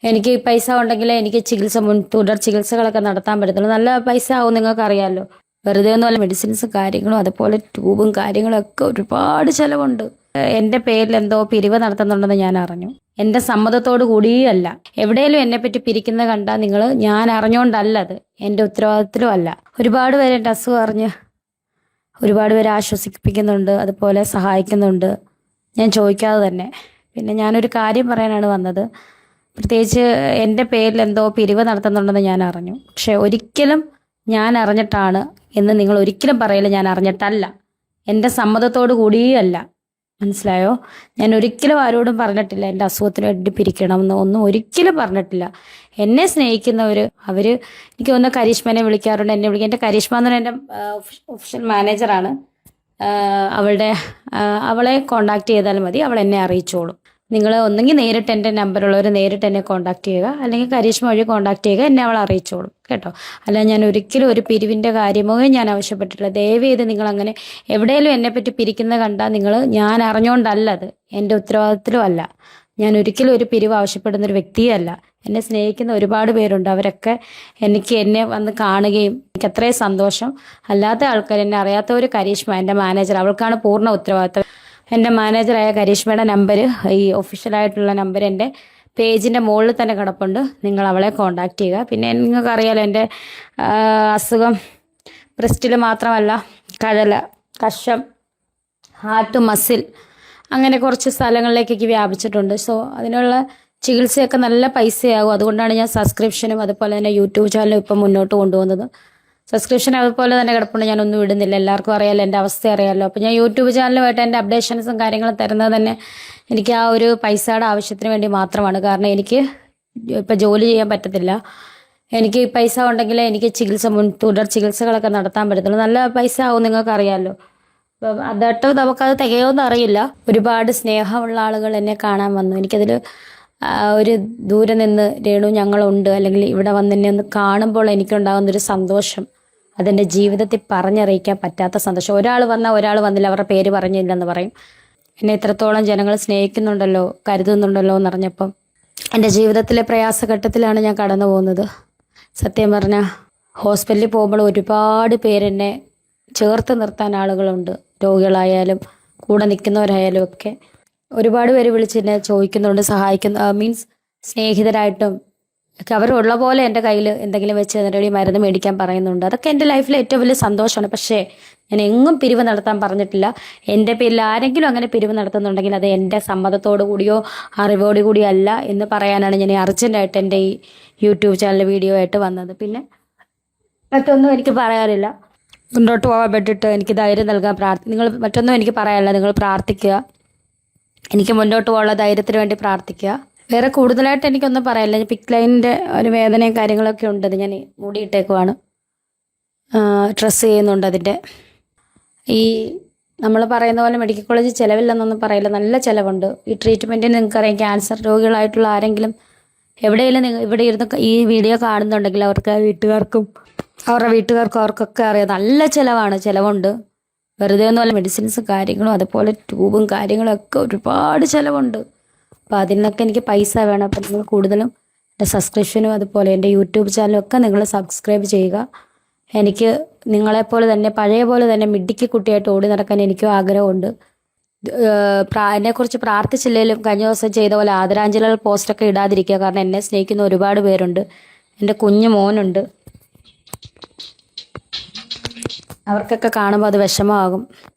എനിക്ക് ഈ പൈസ ഉണ്ടെങ്കിലേ എനിക്ക് തുടർ ചികിത്സകളൊക്കെ നടത്താൻ പറ്റത്തുള്ളൂ. നല്ല പൈസ ആവും, നിങ്ങൾക്ക് അറിയാമല്ലോ. വെറുതെ ഒന്നുമല്ല, മെഡിസിൻസ് കാര്യങ്ങളും അതുപോലെ ട്യൂബും കാര്യങ്ങളും ഒക്കെ ഒരുപാട് ചിലവുണ്ട്. എൻ്റെ പേരിൽ എന്തോ പിരിവ് നടത്തുന്നുണ്ടെന്ന് ഞാൻ അറിഞ്ഞു. എൻ്റെ സമ്മതത്തോടു കൂടിയല്ല. എവിടെയെങ്കിലും എന്നെ പറ്റി പിരിക്കുന്നത് കണ്ടാൽ നിങ്ങൾ, ഞാൻ അറിഞ്ഞുകൊണ്ടല്ല, അത് എൻ്റെ ഉത്തരവാദിത്തത്തിലും അല്ല. ഒരുപാട് പേര് എൻ്റെ അസുഖം അറിഞ്ഞ് ഒരുപാട് പേര് ആശ്വസിപ്പിക്കുന്നുണ്ട്, അതുപോലെ സഹായിക്കുന്നുണ്ട്, ഞാൻ ചോദിക്കാതെ തന്നെ. പിന്നെ ഞാനൊരു കാര്യം പറയാനാണ് വന്നത്. പ്രത്യേകിച്ച് എൻ്റെ പേരിൽ എന്തോ പിരിവ് നടത്തുന്നുണ്ടെന്ന് ഞാൻ അറിഞ്ഞു. പക്ഷെ ഒരിക്കലും ഞാൻ അറിഞ്ഞിട്ടാണ് എന്ന് നിങ്ങൾ ഒരിക്കലും പറയില്ല. ഞാൻ അറിഞ്ഞിട്ടല്ല, എൻ്റെ സമ്മതത്തോടു കൂടിയല്ല. മനസ്സിലായോ? ഞാൻ ഒരിക്കലും ആരോടും പറഞ്ഞിട്ടില്ല എൻ്റെ അസുഖത്തിന് വേണ്ടി പിരിക്കണം ഒന്നും ഒരിക്കലും പറഞ്ഞിട്ടില്ല. എന്നെ സ്നേഹിക്കുന്നവർ, അവർ എനിക്ക് തോന്നുന്ന കരീഷ്മനെ വിളിക്കാറുണ്ട്, എന്നെ വിളിക്കുക. എൻ്റെ കരീഷ്മ എന്ന് പറഞ്ഞാൽ എൻ്റെ ഒഫീഷ്യൽ മാനേജറാണ്. അവളെ കോണ്ടാക്ട് ചെയ്താൽ മതി, അവൾ എന്നെ അറിയിച്ചോളും. നിങ്ങൾ ഒന്നെങ്കിൽ നേരിട്ട് എൻ്റെ നമ്പറുള്ളവർ നേരിട്ട് എന്നെ കോണ്ടാക്ട് ചെയ്യുക, അല്ലെങ്കിൽ കരീഷ്മ വഴി കോണ്ടാക്ട് ചെയ്യുക, എന്നെ അവൾ അറിയിച്ചോളും കേട്ടോ. അല്ല, ഞാൻ ഒരിക്കലും ഒരു പിരിവിൻ്റെ കാര്യമോ ഞാൻ ആവശ്യപ്പെട്ടിട്ടില്ല. ദയവ് ചെയ്ത് നിങ്ങൾ അങ്ങനെ എവിടെയെങ്കിലും എന്നെപ്പറ്റി പിരിക്കുന്നത് കണ്ടാൽ നിങ്ങൾ, ഞാൻ അറിഞ്ഞുകൊണ്ടല്ല, അത് എൻ്റെ ഉത്തരവാദിത്തത്തിലും അല്ല. ഞാൻ ഒരിക്കലും ഒരു പിരിവ് ആവശ്യപ്പെടുന്ന ഒരു വ്യക്തിയല്ല. എന്നെ സ്നേഹിക്കുന്ന ഒരുപാട് പേരുണ്ട്. അവരൊക്കെ എന്നെ വന്ന് കാണുകയും എനിക്ക് അത്രയും സന്തോഷം. അല്ലാത്ത ആൾക്കാർ, എന്നെ അറിയാത്തവർ, കരീഷ്മ എൻ്റെ മാനേജർ, അവൾക്കാണ് പൂർണ്ണ ഉത്തരവാദിത്തം. എൻ്റെ മാനേജറായ കരീഷ്മയുടെ നമ്പർ, ഈ ഒഫീഷ്യലായിട്ടുള്ള നമ്പർ എൻ്റെ പേജിൻ്റെ മുകളിൽ തന്നെ കിടപ്പുണ്ട്. നിങ്ങൾ അവളെ കോണ്ടാക്ട് ചെയ്യുക. പിന്നെ നിങ്ങൾക്കറിയാലോ, എൻ്റെ അസുഖം ബ്രസ്റ്റിൽ മാത്രമല്ല, കശം, ഹാർട്ട്, മസിൽ, അങ്ങനെ കുറച്ച് സ്ഥലങ്ങളിലേക്കൊക്കെ വ്യാപിച്ചിട്ടുണ്ട്. സോ അതിനുള്ള ചികിത്സയൊക്കെ നല്ല പൈസയാകും. അതുകൊണ്ടാണ് ഞാൻ സബ്സ്ക്രിപ്ഷനും അതുപോലെ തന്നെ യൂട്യൂബ് ചാനലും ഇപ്പം മുന്നോട്ട് കൊണ്ടുപോകുന്നത്. സബ്സ്ക്രിപ്ഷൻ അതുപോലെ തന്നെ കിടപ്പുണ്ട്, ഞാനൊന്നും ഇടുന്നില്ല. എല്ലാവർക്കും അറിയാമല്ലോ, എൻ്റെ അവസ്ഥ അറിയാമല്ലോ. അപ്പോൾ ഞാൻ യൂട്യൂബ് ചാനലുമായിട്ട് എൻ്റെ അപ്ഡേഷൻസും കാര്യങ്ങളും തരുന്നത് തന്നെ എനിക്ക് ആ ഒരു പൈസയുടെ ആവശ്യത്തിന് വേണ്ടി മാത്രമാണ്. കാരണം എനിക്ക് ഇപ്പം ജോലി ചെയ്യാൻ പറ്റത്തില്ല. എനിക്ക് ഈ പൈസ ഉണ്ടെങ്കിലേ എനിക്ക് തുടർ ചികിത്സകളൊക്കെ നടത്താൻ പറ്റത്തുള്ളൂ. നല്ല പൈസ ആവും, നിങ്ങൾക്ക് അറിയാമല്ലോ. അപ്പം അതൊട്ട് നമുക്കത് തികയോന്ന് അറിയില്ല. ഒരുപാട് സ്നേഹമുള്ള ആളുകൾ എന്നെ കാണാൻ വന്നു. എനിക്കതിൽ ഒരു ദൂരെ നിന്ന് രേണു ഞങ്ങളുണ്ട്, അല്ലെങ്കിൽ ഇവിടെ വന്ന് എന്നെ ഒന്ന് കാണുമ്പോൾ എനിക്കുണ്ടാകുന്നൊരു സന്തോഷം, അതെൻ്റെ ജീവിതത്തിൽ പറഞ്ഞറിയിക്കാൻ പറ്റാത്ത സന്തോഷം. ഒരാൾ വന്നാൽ ഒരാൾ വന്നില്ല, അവരുടെ പേര് പറഞ്ഞില്ലെന്ന് പറയും. എന്നെ ഇത്രത്തോളം ജനങ്ങൾ സ്നേഹിക്കുന്നുണ്ടല്ലോ, കരുതുന്നുണ്ടല്ലോ എന്നറിഞ്ഞപ്പം എൻ്റെ ജീവിതത്തിലെ പ്രയാസഘട്ടത്തിലാണ് ഞാൻ കടന്നു പോകുന്നത്. സത്യം പറഞ്ഞാൽ ഹോസ്പിറ്റലിൽ പോകുമ്പോൾ ഒരുപാട് പേരെന്നെ ചേർത്ത് നിർത്താൻ ആളുകളുണ്ട്. രോഗികളായാലും കൂടെ നിൽക്കുന്നവരായാലും ഒക്കെ ഒരുപാട് പേര് വിളിച്ചെന്നെ ചോദിക്കുന്നുണ്ട്, മീൻസ് സ്നേഹിതരായിട്ടും ഒക്കെ. അവരുള്ള പോലെ എൻ്റെ കയ്യിൽ എന്തെങ്കിലും വെച്ച് തന്നിട്ട് മരുന്ന് മേടിക്കാൻ പറയുന്നുണ്ട്. അതൊക്കെ എൻ്റെ ലൈഫിലെ ഏറ്റവും വലിയ സന്തോഷമാണ്. പക്ഷേ ഞാൻ എങ്ങും പിരിവ് നടത്താൻ പറഞ്ഞിട്ടില്ല. എൻ്റെ പേരിൽ ആരെങ്കിലും അങ്ങനെ പിരിവ് നടത്തുന്നുണ്ടെങ്കിൽ അത് എൻ്റെ സമ്മതത്തോടു കൂടിയോ അറിവോടു കൂടിയോ അല്ല എന്ന് പറയാനാണ് ഞാൻ അർജൻറ്റായിട്ട് എൻ്റെ ഈ യൂട്യൂബ് ചാനൽ വീഡിയോ ആയിട്ട് വന്നത്. പിന്നെ മറ്റൊന്നും എനിക്ക് പറയാനില്ല. മുന്നോട്ട് പോകാൻ വേണ്ടിയിട്ട് എനിക്ക് ധൈര്യം നൽകാൻ നിങ്ങൾ മറ്റൊന്നും എനിക്ക് പറയാനില്ല. നിങ്ങൾ പ്രാർത്ഥിക്കുക, എനിക്ക് മുന്നോട്ട് പോകാനുള്ള ധൈര്യത്തിന് വേണ്ടി പ്രാർത്ഥിക്കുക. വേറെ കൂടുതലായിട്ട് എനിക്കൊന്നും പറയാനില്ല. പിക്ക് ലൈനിൻ്റെ ഒരു വേദനയും കാര്യങ്ങളൊക്കെ ഉണ്ട്. അത് ഞാൻ മൂടിയിട്ടേക്കുവാണ്, ഡ്രസ്സ് ചെയ്യുന്നുണ്ട്. അതിൻ്റെ ഈ നമ്മൾ പറയുന്ന പോലെ മെഡിക്കൽ കോളേജിൽ ചിലവില്ലെന്നൊന്നും പറയില്ല, നല്ല ചിലവുണ്ട്. ഈ ട്രീറ്റ്മെൻറ്റിന് നിങ്ങൾക്കറിയാം, ക്യാൻസർ രോഗികളായിട്ടുള്ള ആരെങ്കിലും എവിടെയെങ്കിലും ഇവിടെ ഇരുന്ന് ഈ വീഡിയോ കാണുന്നുണ്ടെങ്കിൽ അവരുടെ വീട്ടുകാർക്കും അവർക്കൊക്കെ അറിയാം, നല്ല ചിലവുണ്ട്. വെറുതെ ഒന്നുമല്ല, മെഡിസിൻസ് കാര്യങ്ങളും അതുപോലെ ട്യൂബും കാര്യങ്ങളും ഒക്കെ ഒരുപാട് ചിലവുണ്ട്. അപ്പോൾ അതിനൊക്കെ എനിക്ക് പൈസ വേണം. അപ്പോൾ നിങ്ങൾ കൂടുതലും എൻ്റെ സബ്സ്ക്രിപ്ഷനും അതുപോലെ എൻ്റെ യൂട്യൂബ് ചാനലും ഒക്കെ നിങ്ങൾ സബ്സ്ക്രൈബ് ചെയ്യുക. എനിക്ക് നിങ്ങളെപ്പോലെ തന്നെ പഴയ പോലെ തന്നെ മിടുക്കി കുട്ടിയായിട്ട് ഓടി നടക്കാൻ എനിക്കും ആഗ്രഹമുണ്ട്. എന്നെക്കുറിച്ച് പ്രാർത്ഥിച്ചില്ലെങ്കിലും കഴിഞ്ഞ ദിവസം ചെയ്ത പോലെ ആദരാഞ്ജലികൾ പോസ്റ്റൊക്കെ ഇടാതിരിക്കുക. കാരണം എന്നെ സ്നേഹിക്കുന്ന ഒരുപാട് പേരുണ്ട്. എൻ്റെ കുഞ്ഞു മോനുണ്ട്, അവർക്കൊക്കെ കാണുമ്പോൾ അത് വിഷമമാകും.